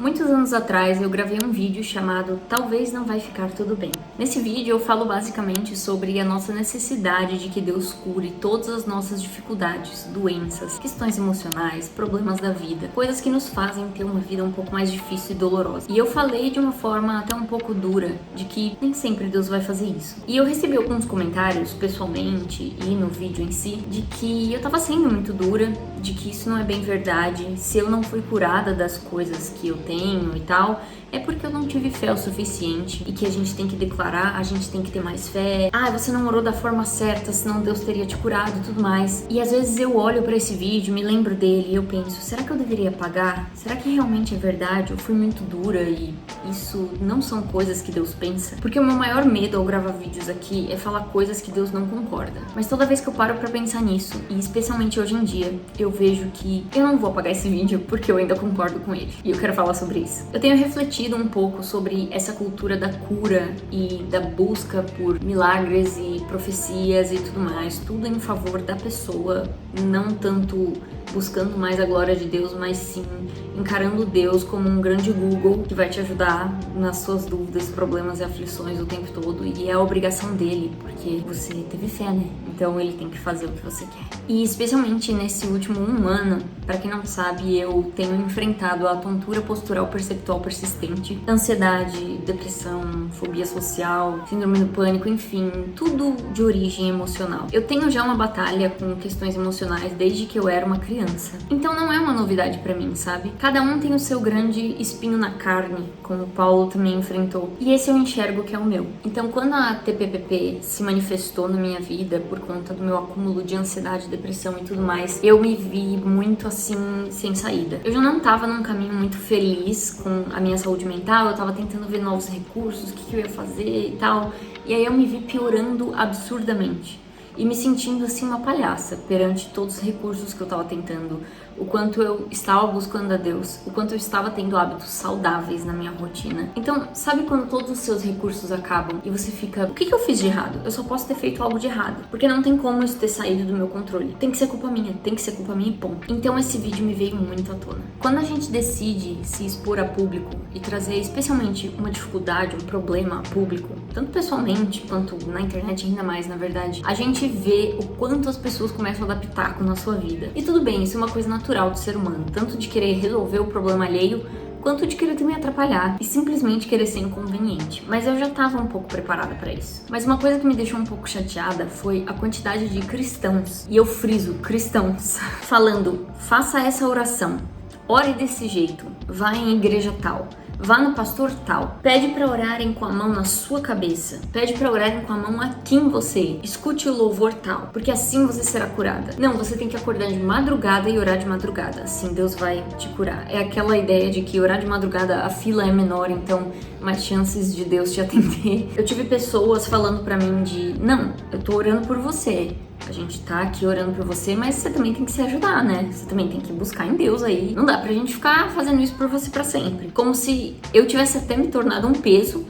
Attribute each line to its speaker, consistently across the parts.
Speaker 1: Muitos anos atrás eu gravei um vídeo chamado Talvez Não Vai Ficar Tudo Bem. Nesse vídeo eu falo basicamente sobre a nossa necessidade de que Deus cure todas as nossas dificuldades, doenças, questões emocionais, problemas da vida, coisas que nos fazem ter uma vida um pouco mais difícil e dolorosa. E eu falei de uma forma até um pouco dura de que nem sempre Deus vai fazer isso. E eu recebi alguns comentários pessoalmente e no vídeo em si de que eu tava sendo muito dura, de que isso não é bem verdade, se eu não fui curada das coisas que eu tenho e tal, é porque eu não tive fé o suficiente e que a gente tem que declarar, a gente tem que ter mais fé. Ah, você não orou da forma certa, senão Deus teria te curado e tudo mais. E às vezes eu olho pra esse vídeo, me lembro dele e eu penso, será que eu deveria apagar? Será que realmente é verdade? Eu fui muito dura e isso não são coisas que Deus pensa? Porque o meu maior medo ao gravar vídeos aqui é falar coisas que Deus não concorda. Mas toda vez que eu paro pra pensar nisso, e especialmente hoje em dia, eu vejo que eu não vou apagar esse vídeo porque eu ainda concordo com ele. E eu quero falar sobre isso. Eu tenho refletido um pouco sobre essa cultura da cura e da busca por milagres e profecias e tudo mais, tudo em favor da pessoa, não tanto buscando mais a glória de Deus, mas sim encarando Deus como um grande Google que vai te ajudar nas suas dúvidas, problemas e aflições o tempo todo, e é a obrigação dele, porque você teve fé, né? Então ele tem que fazer o que você quer. E especialmente nesse último 1 ano, pra quem não sabe, eu tenho enfrentado a tontura postural perceptual persistente, ansiedade, depressão, fobia social, síndrome do pânico, enfim, tudo de origem emocional. Eu tenho já uma batalha com questões emocionais desde que eu era uma criança. Então não é uma novidade pra mim, sabe? Cada um tem o seu grande espinho na carne, como o Paulo também enfrentou. E esse eu enxergo que é o meu. Então quando a TPPP se manifestou na minha vida por conta do meu acúmulo de ansiedade, depressão e tudo mais, eu me vi muito assim, sem saída. Eu já não tava num caminho muito feliz com a minha saúde mental, eu tava tentando ver novos recursos, o que eu ia fazer e tal. E aí eu me vi piorando absurdamente. E me sentindo assim uma palhaça perante todos os recursos que eu tava tentando, o quanto eu estava buscando a Deus, o quanto eu estava tendo hábitos saudáveis na minha rotina. Então, sabe quando todos os seus recursos acabam e você fica, o que eu fiz de errado? Eu só posso ter feito algo de errado, porque não tem como isso ter saído do meu controle. Tem que ser culpa minha, tem que ser culpa minha e ponto. Então esse vídeo me veio muito à tona. Quando a gente decide se expor a público e trazer especialmente uma dificuldade, um problema a público, tanto pessoalmente quanto na internet ainda mais, na verdade, a gente vê o quanto as pessoas começam a dar pitaco na sua vida. E tudo bem, isso é uma coisa natural do ser humano, tanto de querer resolver o problema alheio, quanto de querer também atrapalhar e simplesmente querer ser inconveniente. Mas eu já estava um pouco preparada para isso. Mas uma coisa que me deixou um pouco chateada foi a quantidade de cristãos, e eu friso, cristãos, falando, faça essa oração, ore desse jeito, vá em igreja tal, vá no pastor tal, pede pra orarem com a mão na sua cabeça, pede pra orarem com a mão aqui em você, escute o louvor tal, porque assim você será curada. Não, você tem que acordar de madrugada e orar de madrugada, assim Deus vai te curar. É aquela ideia de que orar de madrugada a fila é menor, então mais chances de Deus te atender. Eu tive pessoas falando pra mim de, não, eu tô orando por você, a gente tá aqui orando por você, mas você também tem que se ajudar, né? Você também tem que buscar em Deus aí. Não dá pra gente ficar fazendo isso por você pra sempre. Como se eu tivesse até me tornado um peso.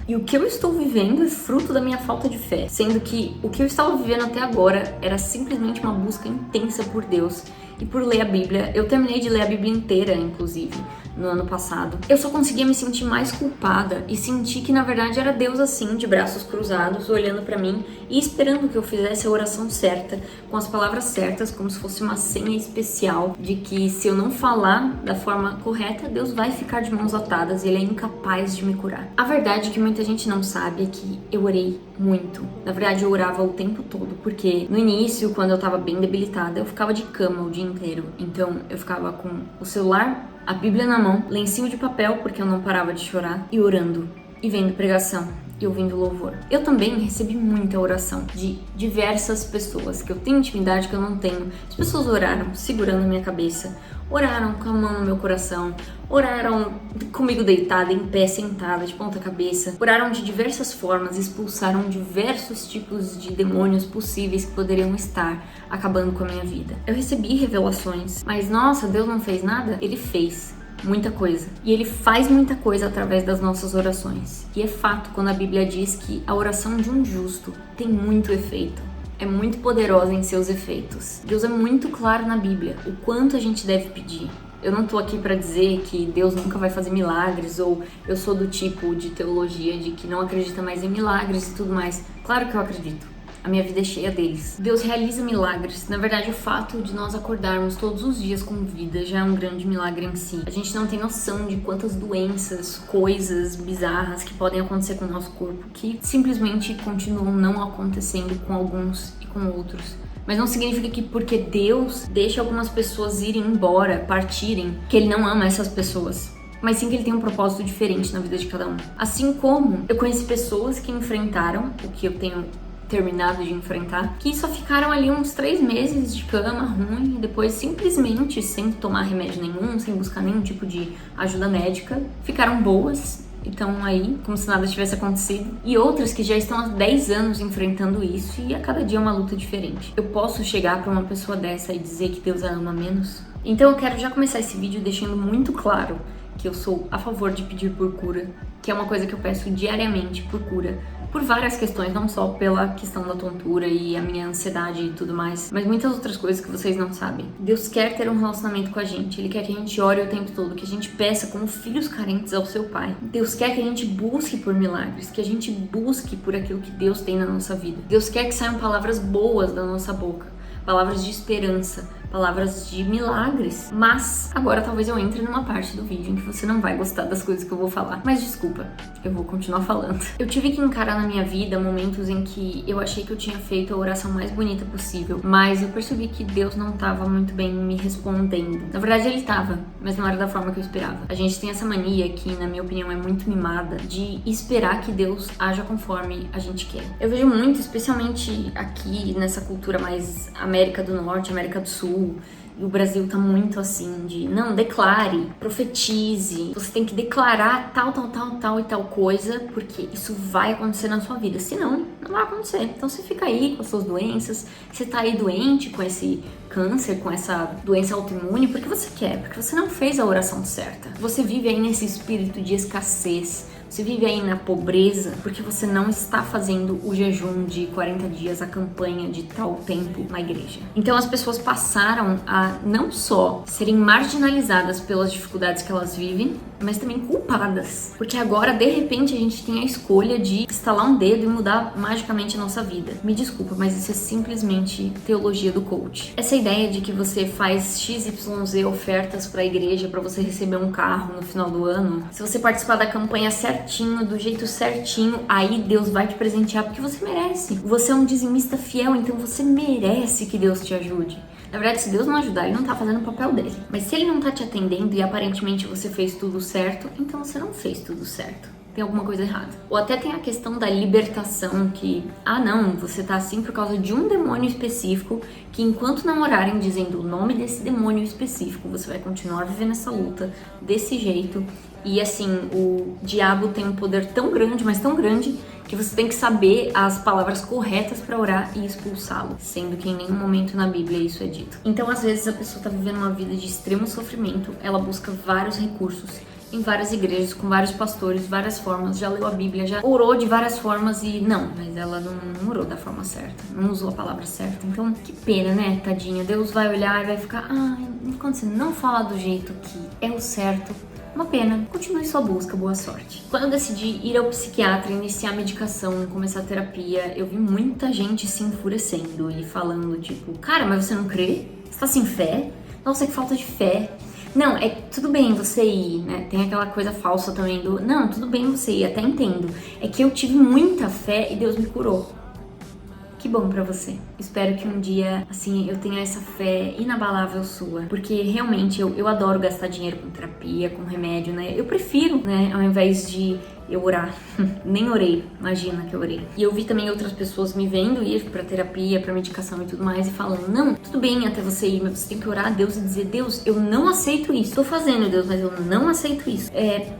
Speaker 1: E o que eu estou vivendo é fruto da minha falta de fé. Sendo que o que eu estava vivendo até agora era simplesmente uma busca intensa por Deus e por ler a Bíblia. Eu terminei de ler a Bíblia inteira, inclusive, no ano passado. Eu só conseguia me sentir mais culpada e sentir que na verdade era Deus assim, de braços cruzados, olhando pra mim e esperando que eu fizesse a oração certa, com as palavras certas, como se fosse uma senha especial de que se eu não falar da forma correta, Deus vai ficar de mãos atadas e Ele é incapaz de me curar. A verdade que muita gente não sabe é que eu orei muito. Na verdade, eu orava o tempo todo, porque no início, quando eu tava bem debilitada, eu ficava de cama o dia inteiro. Então, eu ficava com o celular, a Bíblia na mão, lencinho de papel, porque eu não parava de chorar, e orando, e vendo pregação, e ouvindo louvor. Eu também recebi muita oração de diversas pessoas, que eu tenho intimidade que eu não tenho. As pessoas oraram segurando a minha cabeça, oraram com a mão no meu coração, oraram comigo deitada, em pé, sentada, de ponta cabeça, oraram de diversas formas, expulsaram diversos tipos de demônios possíveis que poderiam estar acabando com a minha vida. Eu recebi revelações, mas nossa, Deus não fez nada? Ele fez muita coisa. E Ele faz muita coisa através das nossas orações. E é fato quando a Bíblia diz que a oração de um justo tem muito efeito. É muito poderosa em seus efeitos. Deus é muito claro na Bíblia o quanto a gente deve pedir. Eu não tô aqui pra dizer que Deus nunca vai fazer milagres, ou eu sou do tipo de teologia de que não acredita mais em milagres e tudo mais. Claro que eu acredito. A minha vida é cheia deles. Deus realiza milagres. Na verdade, o fato de nós acordarmos todos os dias com vida já é um grande milagre em si. A gente não tem noção de quantas doenças, coisas bizarras que podem acontecer com o nosso corpo, que simplesmente continuam não acontecendo com alguns e com outros. Mas não significa que porque Deus deixa algumas pessoas irem embora, partirem, que Ele não ama essas pessoas. Mas sim que Ele tem um propósito diferente na vida de cada um. Assim como eu conheci pessoas que enfrentaram o que eu tenho terminado de enfrentar, que só ficaram ali uns 3 meses de cama ruim, e depois simplesmente, sem tomar remédio nenhum, sem buscar nenhum tipo de ajuda médica, ficaram boas. Então aí, como se nada tivesse acontecido. E outras que já estão há 10 anos enfrentando isso, e a cada dia é uma luta diferente. Eu posso chegar pra uma pessoa dessa e dizer que Deus a ama menos? Então eu quero já começar esse vídeo deixando muito claro que eu sou a favor de pedir por cura, que é uma coisa que eu peço diariamente por cura, por várias questões, não só pela questão da tontura e a minha ansiedade e tudo mais, mas muitas outras coisas que vocês não sabem. Deus quer ter um relacionamento com a gente, Ele quer que a gente ore o tempo todo, que a gente peça como filhos carentes ao seu Pai. Deus quer que a gente busque por milagres, que a gente busque por aquilo que Deus tem na nossa vida. Deus quer que saiam palavras boas da nossa boca, palavras de esperança, palavras de milagres. Mas agora talvez eu entre numa parte do vídeo em que você não vai gostar das coisas que eu vou falar. Mas desculpa, eu vou continuar falando. Eu tive que encarar na minha vida momentos em que eu achei que eu tinha feito a oração mais bonita possível, mas eu percebi que Deus não estava muito bem me respondendo. Na verdade Ele estava, mas não era da forma que eu esperava. A gente tem essa mania que, na minha opinião, é muito mimada, de esperar que Deus haja conforme a gente quer. Eu vejo muito, especialmente aqui nessa cultura mais América do Norte, América do Sul, e o Brasil tá muito assim de, não, declare, profetize, você tem que declarar tal e tal coisa, porque isso vai acontecer na sua vida, senão não vai acontecer. Então você fica aí com as suas doenças, você tá aí doente com esse câncer, com essa doença autoimune, porque você quer, porque você não fez a oração certa. Você vive aí nesse espírito de escassez, você vive aí na pobreza porque você não está fazendo o jejum de 40 dias, a campanha de tal tempo na igreja. Então as pessoas passaram a não só serem marginalizadas pelas dificuldades que elas vivem, mas também culpadas. Porque agora, de repente, a gente tem a escolha de estalar um dedo e mudar magicamente a nossa vida. Me desculpa, mas isso é simplesmente teologia do coach. Essa ideia de que você faz XYZ ofertas para a igreja para você receber um carro no final do ano, se você participar da campanha certinho, do jeito certinho, aí Deus vai te presentear porque você merece. Você é um dizimista fiel, então você merece que Deus te ajude. Na verdade, se Deus não ajudar, Ele não tá fazendo o papel dele. Mas se Ele não tá te atendendo e aparentemente você fez tudo certo, então você não fez tudo certo. Tem alguma coisa errada. Ou até tem a questão da libertação, que, não, você tá assim por causa de um demônio específico, que enquanto não orarem dizendo o nome desse demônio específico, você vai continuar vivendo essa luta desse jeito. E assim, o diabo tem um poder tão grande, mas tão grande, que você tem que saber as palavras corretas para orar e expulsá-lo, sendo que em nenhum momento na Bíblia isso é dito. Então, às vezes, a pessoa tá vivendo uma vida de extremo sofrimento, ela busca vários recursos em várias igrejas, com vários pastores, várias formas, já leu a Bíblia, já orou de várias formas e mas ela não orou da forma certa, não usou a palavra certa. Então, que pena, né, tadinha? Deus vai olhar e vai ficar, quando você não fala do jeito que é o certo, uma pena, continue sua busca, boa sorte. Quando eu decidi ir ao psiquiatra, iniciar a medicação, começar a terapia, eu vi muita gente se enfurecendo e falando tipo, cara, mas você não crê? Você tá sem fé? Nossa, que falta de fé. Não, tudo bem você ir, né? Tem aquela coisa falsa também do, não, tudo bem você ir, até entendo. É que eu tive muita fé e Deus me curou. Que bom pra você. Espero que um dia, assim, eu tenha essa fé inabalável sua. Porque realmente eu adoro gastar dinheiro com terapia, com remédio, né? Eu prefiro, né, ao invés de eu orar. Nem orei, imagina que eu orei. E eu vi também outras pessoas me vendo ir pra terapia, pra medicação e tudo mais, e falando, não, tudo bem até você ir, mas você tem que orar a Deus e dizer, Deus, eu não aceito isso. Tô fazendo, Deus, mas eu não aceito isso.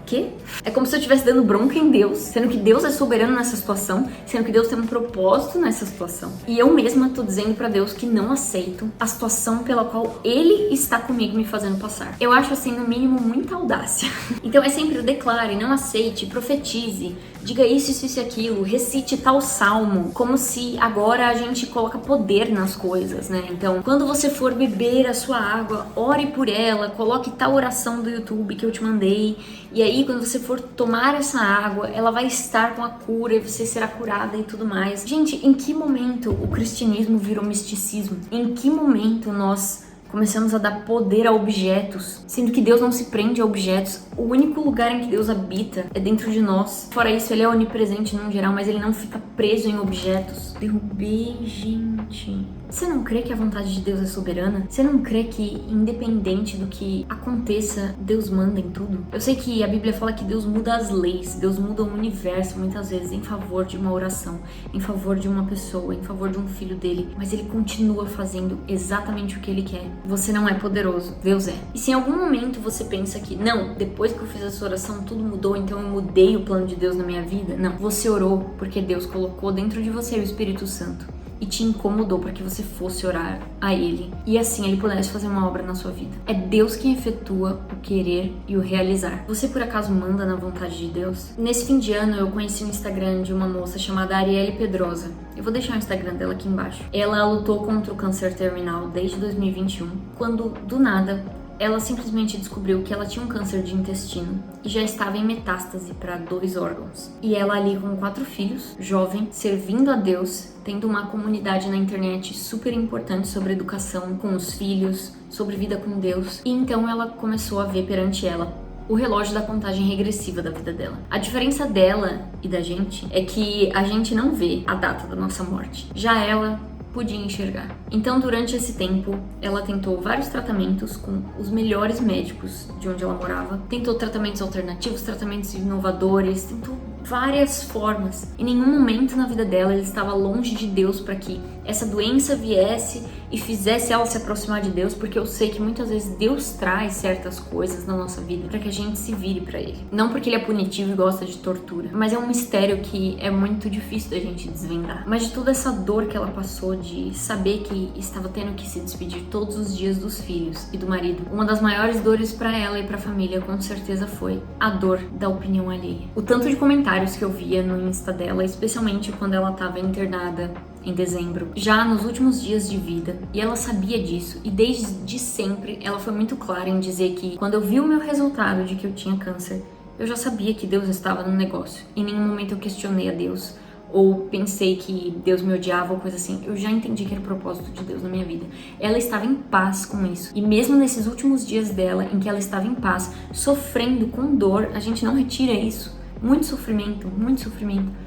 Speaker 1: Quê? É como se eu estivesse dando bronca em Deus, sendo que Deus é soberano nessa situação, sendo que Deus tem um propósito nessa situação. E eu mesma tô dizendo pra Deus que não aceito a situação pela qual Ele está comigo me fazendo passar. Eu acho, assim, no mínimo, muita audácia. Então é sempre o declare, não aceite, profetize, profetize, diga isso e aquilo, recite tal salmo, como se agora a gente coloca poder nas coisas, né? Então, quando você for beber a sua água, ore por ela, coloque tal oração do YouTube que eu te mandei, e aí quando você for tomar essa água, ela vai estar com a cura e você será curada e tudo mais. Gente, em que momento o cristianismo virou misticismo? Em que momento nós começamos a dar poder a objetos, sendo que Deus não se prende a objetos? O único lugar em que Deus habita é dentro de nós. Fora isso, ele é onipresente no geral, mas ele não fica preso em objetos. Derrubei, gente. Você não crê que a vontade de Deus é soberana? Você não crê que, independente do que aconteça, Deus manda em tudo? Eu sei que a Bíblia fala que Deus muda as leis, Deus muda o universo muitas vezes em favor de uma oração, em favor de uma pessoa, em favor de um filho dele, mas ele continua fazendo exatamente o que ele quer. Você não é poderoso, Deus é. E se em algum momento você pensa que, não, depois que eu fiz essa oração tudo mudou, então eu mudei o plano de Deus na minha vida, não. Você orou porque Deus colocou dentro de você o Espírito Santo e te incomodou para que você fosse orar a Ele e assim Ele pudesse fazer uma obra na sua vida. É Deus quem efetua o querer e o realizar. Você por acaso manda na vontade de Deus? Nesse fim de ano eu conheci o Instagram de uma moça chamada Arielle Pedrosa. Eu vou deixar o Instagram dela aqui embaixo. Ela lutou contra o câncer terminal desde 2021, quando do nada ela simplesmente descobriu que ela tinha um câncer de intestino e já estava em metástase para 2 órgãos. E ela ali com 4 filhos, jovem, servindo a Deus, tendo uma comunidade na internet super importante sobre educação com os filhos, sobre vida com Deus. E então ela começou a ver perante ela o relógio da contagem regressiva da vida dela. A diferença dela e da gente é que a gente não vê a data da nossa morte. Já ela podia enxergar. Então, durante esse tempo, ela tentou vários tratamentos com os melhores médicos de onde ela morava. Tentou tratamentos alternativos, tratamentos inovadores, tentou várias formas. Em nenhum momento na vida dela ela estava longe de Deus para que essa doença viesse e fizesse ela se aproximar de Deus, porque eu sei que muitas vezes Deus traz certas coisas na nossa vida para que a gente se vire para Ele. Não porque Ele é punitivo e gosta de tortura, mas é um mistério que é muito difícil da gente desvendar. Mas de toda essa dor que ela passou de saber que estava tendo que se despedir todos os dias dos filhos e do marido, uma das maiores dores para ela e para a família com certeza foi a dor da opinião alheia. O tanto de comentários que eu via no Insta dela, especialmente quando ela estava internada em dezembro, já nos últimos dias de vida, e ela sabia disso, e desde sempre ela foi muito clara em dizer que quando eu vi o meu resultado de que eu tinha câncer, eu já sabia que Deus estava no negócio. Em nenhum momento eu questionei a Deus ou pensei que Deus me odiava ou coisa assim. Eu já entendi que era o propósito de Deus na minha vida. Ela estava em paz com isso, e mesmo nesses últimos dias dela em que ela estava em paz, sofrendo com dor, a gente não retira isso. Muito sofrimento,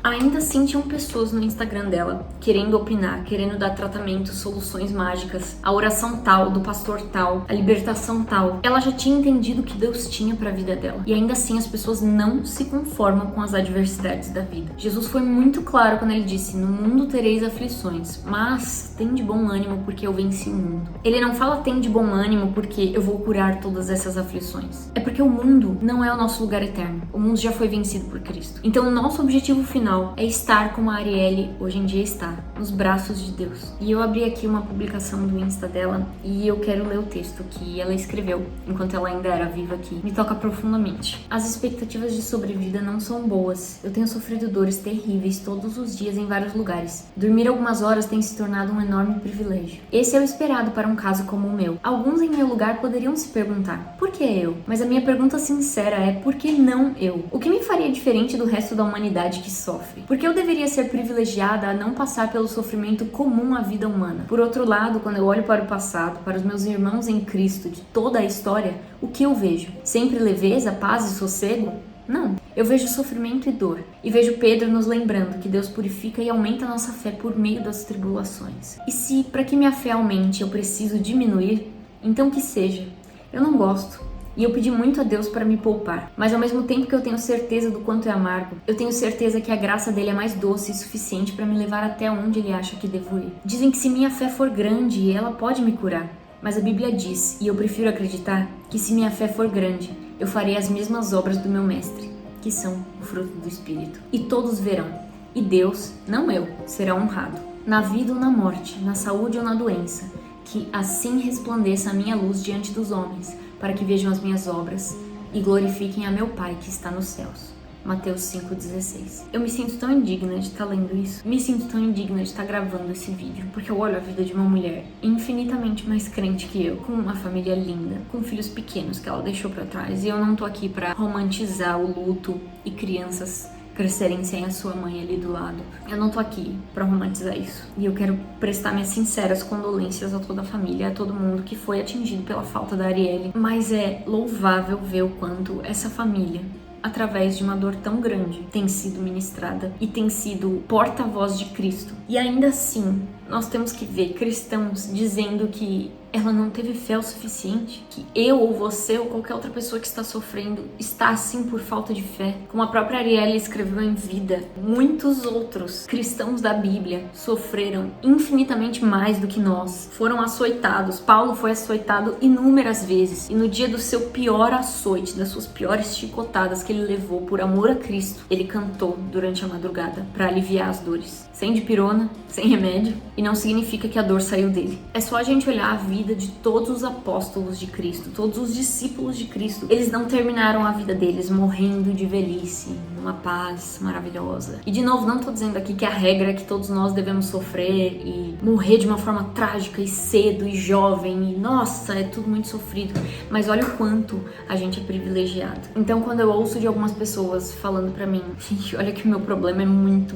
Speaker 1: ainda assim tinham pessoas no Instagram dela querendo opinar, querendo dar tratamento, soluções mágicas, a oração tal, do pastor tal, a libertação tal. Ela já tinha entendido o que Deus tinha para a vida dela, e ainda assim as pessoas não se conformam com as adversidades da vida. Jesus foi muito claro quando ele disse: no mundo tereis aflições, mas tem de bom ânimo porque eu venci o mundo. Ele não fala tem de bom ânimo porque eu vou curar todas essas aflições. É porque o mundo não é o nosso lugar eterno. O mundo já foi vencido por Cristo. Então, o nosso objetivo final é estar como a Arielle hoje em dia está, nos braços de Deus. E eu abri aqui uma publicação do Insta dela e eu quero ler o texto que ela escreveu enquanto ela ainda era viva aqui. Me toca profundamente. As expectativas de sobrevida não são boas. Eu tenho sofrido dores terríveis todos os dias em vários lugares. Dormir algumas horas tem se tornado um enorme privilégio. Esse é o esperado para um caso como o meu. Alguns em meu lugar poderiam se perguntar: por que eu? Mas a minha pergunta sincera é: por que não eu? O que me faria diferente do resto da humanidade que sofre? Porque eu deveria ser privilegiada a não passar pelo sofrimento comum à vida humana. Por outro lado, quando eu olho para o passado, para os meus irmãos em Cristo de toda a história, o que eu vejo? Sempre leveza, paz e sossego? Não. Eu vejo sofrimento e dor. E vejo Pedro nos lembrando que Deus purifica e aumenta a nossa fé por meio das tribulações. E se, para que minha fé aumente, eu preciso diminuir, então que seja. Eu não gosto. E eu pedi muito a Deus para me poupar. Mas ao mesmo tempo que eu tenho certeza do quanto é amargo, eu tenho certeza que a graça dele é mais doce e suficiente para me levar até onde ele acha que devo ir. Dizem que se minha fé for grande, ela pode me curar. Mas a Bíblia diz, e eu prefiro acreditar, que se minha fé for grande, eu farei as mesmas obras do meu mestre, que são o fruto do Espírito. E todos verão. E Deus, não eu, será honrado. Na vida ou na morte, na saúde ou na doença, que assim resplandeça a minha luz diante dos homens, para que vejam as minhas obras e glorifiquem a meu Pai que está nos céus. Mateus 5,16. Eu me sinto tão indigna de estar lendo isso. Me sinto tão indigna de estar gravando esse vídeo, porque eu olho a vida de uma mulher infinitamente mais crente que eu, com uma família linda, com filhos pequenos que ela deixou pra trás, e eu não tô aqui pra romantizar o luto e crianças crescerem sem a sua mãe ali do lado. Eu não tô aqui pra romantizar isso. E eu quero prestar minhas sinceras condolências a toda a família, a todo mundo que foi atingido pela falta da Arielle. Mas é louvável ver o quanto essa família, através de uma dor tão grande, tem sido ministrada e tem sido porta-voz de Cristo. E ainda assim, nós temos que ver cristãos dizendo que ela não teve fé o suficiente, que eu ou você ou qualquer outra pessoa que está sofrendo está assim por falta de fé. Como a própria Arielle escreveu em Vida, muitos outros cristãos da Bíblia sofreram infinitamente mais do que nós. Foram açoitados. Paulo foi açoitado inúmeras vezes, e no dia do seu pior açoite, das suas piores chicotadas que ele levou por amor a Cristo, ele cantou durante a madrugada para aliviar as dores. Sem dipirona, sem remédio, e não significa que a dor saiu dele. É só a gente olhar a vida de todos os apóstolos de Cristo, todos os discípulos de Cristo. Eles não terminaram a vida deles morrendo de velhice, numa paz maravilhosa. E de novo, não tô dizendo aqui que a regra é que todos nós devemos sofrer e morrer de uma forma trágica e cedo e jovem e nossa, é tudo muito sofrido. Mas olha o quanto a gente é privilegiado. Então quando eu ouço de algumas pessoas falando pra mim, gente, olha que o meu problema é muito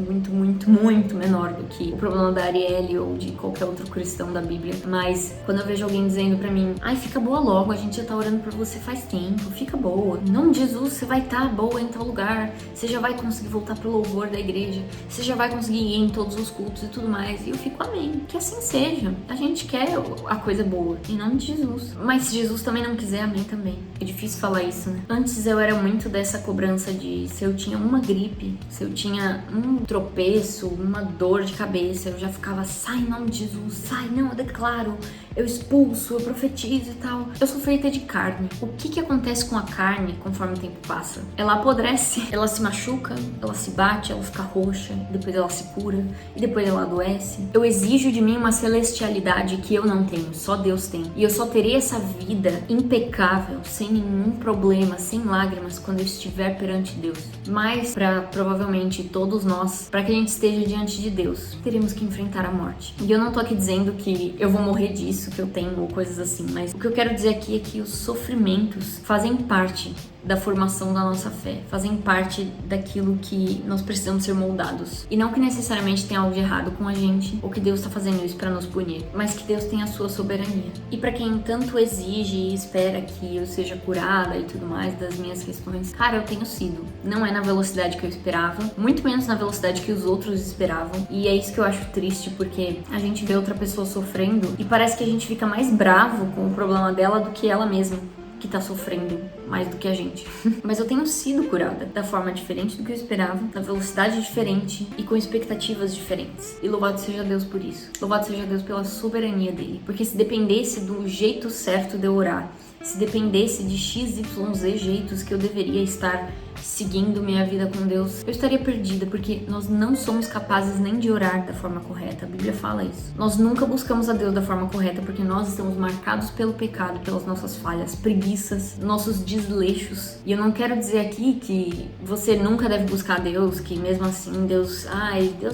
Speaker 1: menor do que o problema da Arielle ou de qualquer outro cristão da Bíblia. Mas quando eu vejo alguém dizendo pra mim, ai, fica boa logo, a gente já tá orando por você faz tempo, fica boa. Em nome de Jesus, você vai estar boa em tal lugar, você já vai conseguir voltar pro louvor da igreja, você já vai conseguir ir em todos os cultos e tudo mais. E eu fico, amém, que assim seja. A gente quer a coisa boa, em nome de Jesus. Mas se Jesus também não quiser, amém também. É difícil falar isso, né? Antes eu era muito dessa cobrança de se eu tinha uma gripe, se eu tinha um tropeço, uma dor de cabeça, eu já ficava, sai em nome de Jesus, sai, não, eu declaro, eu expulso, eu profetizo e tal. Eu sou feita de carne. O que acontece com a carne conforme o tempo passa? Ela apodrece, ela se machuca, ela se bate, ela fica roxa, depois ela se cura e depois ela adoece. Eu exijo de mim uma celestialidade que eu não tenho, só Deus tem. E eu só terei essa vida impecável, sem nenhum problema, sem lágrimas, quando eu estiver perante Deus. Mas para provavelmente todos nós, para que a gente esteja diante de Deus, teremos que enfrentar a morte. E eu não tô aqui dizendo que eu vou morrer disso, que eu tenho, ou coisas assim, mas o que eu quero dizer aqui é que os sofrimentos fazem parte da formação da nossa fé, fazem parte daquilo que nós precisamos ser moldados. E não que necessariamente tenha algo de errado com a gente, ou que Deus está fazendo isso para nos punir, mas que Deus tem a sua soberania. E para quem tanto exige e espera que eu seja curada e tudo mais das minhas questões, cara, eu tenho sido. Não é na velocidade que eu esperava, muito menos na velocidade que os outros esperavam. E é isso que eu acho triste, porque a gente vê outra pessoa sofrendo e parece que a gente fica mais bravo com o problema dela do que ela mesma, que tá sofrendo mais do que a gente. Mas eu tenho sido curada da forma diferente do que eu esperava, na velocidade diferente e com expectativas diferentes. E louvado seja Deus por isso. Louvado seja Deus pela soberania dele. Porque se dependesse do jeito certo de eu orar, se dependesse de XYZ jeitos que eu deveria estar seguindo minha vida com Deus, eu estaria perdida, porque nós não somos capazes nem de orar da forma correta. A Bíblia fala isso. Nós nunca buscamos a Deus da forma correta, porque nós estamos marcados pelo pecado, pelas nossas falhas, preguiças, nossos desleixos. E eu não quero dizer aqui que você nunca deve buscar a Deus, que mesmo assim Deus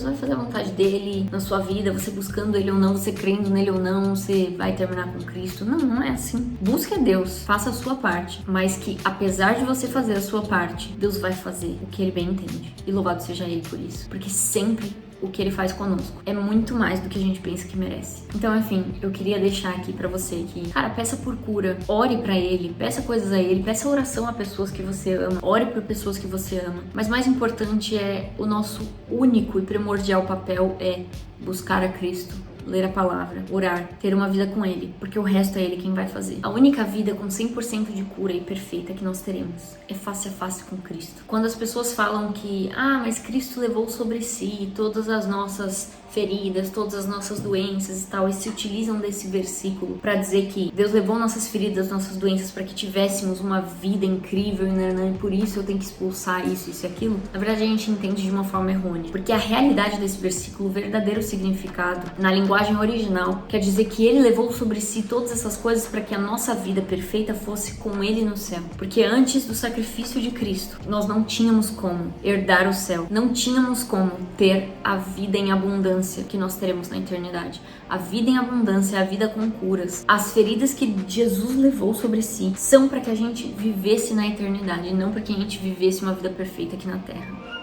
Speaker 1: vai fazer a vontade dele na sua vida, você buscando ele ou não, você crendo nele ou não, você vai terminar com Cristo. Não, não é assim. Busque a Deus, faça a sua parte, mas que apesar de você fazer a sua parte, Deus vai fazer o que ele bem entende. E louvado seja ele por isso. Porque sempre o que ele faz conosco é muito mais do que a gente pensa que merece. Então, enfim, eu queria deixar aqui pra você que, cara, peça por cura, ore pra ele, peça coisas a ele, peça oração a pessoas que você ama, ore por pessoas que você ama. Mas mais importante é, o nosso único e primordial papel é buscar a Cristo, ler a palavra, orar, ter uma vida com ele, porque o resto é ele quem vai fazer. A única vida com 100% de cura e perfeita que nós teremos é face a face com Cristo. Quando as pessoas falam que, mas Cristo levou sobre si todas as nossas feridas, todas as nossas doenças e tal, e se utilizam desse versículo para dizer que Deus levou nossas feridas, nossas doenças para que tivéssemos uma vida incrível e por isso eu tenho que expulsar isso e aquilo, na verdade a gente entende de uma forma errônea, porque a realidade desse versículo, o verdadeiro significado na linguagem linguagem original, quer dizer que ele levou sobre si todas essas coisas para que a nossa vida perfeita fosse com ele no céu. Porque antes do sacrifício de Cristo, nós não tínhamos como herdar o céu, não tínhamos como ter a vida em abundância que nós teremos na eternidade. A vida em abundância é a vida com curas. As feridas que Jesus levou sobre si são para que a gente vivesse na eternidade, não para que a gente vivesse uma vida perfeita aqui na terra.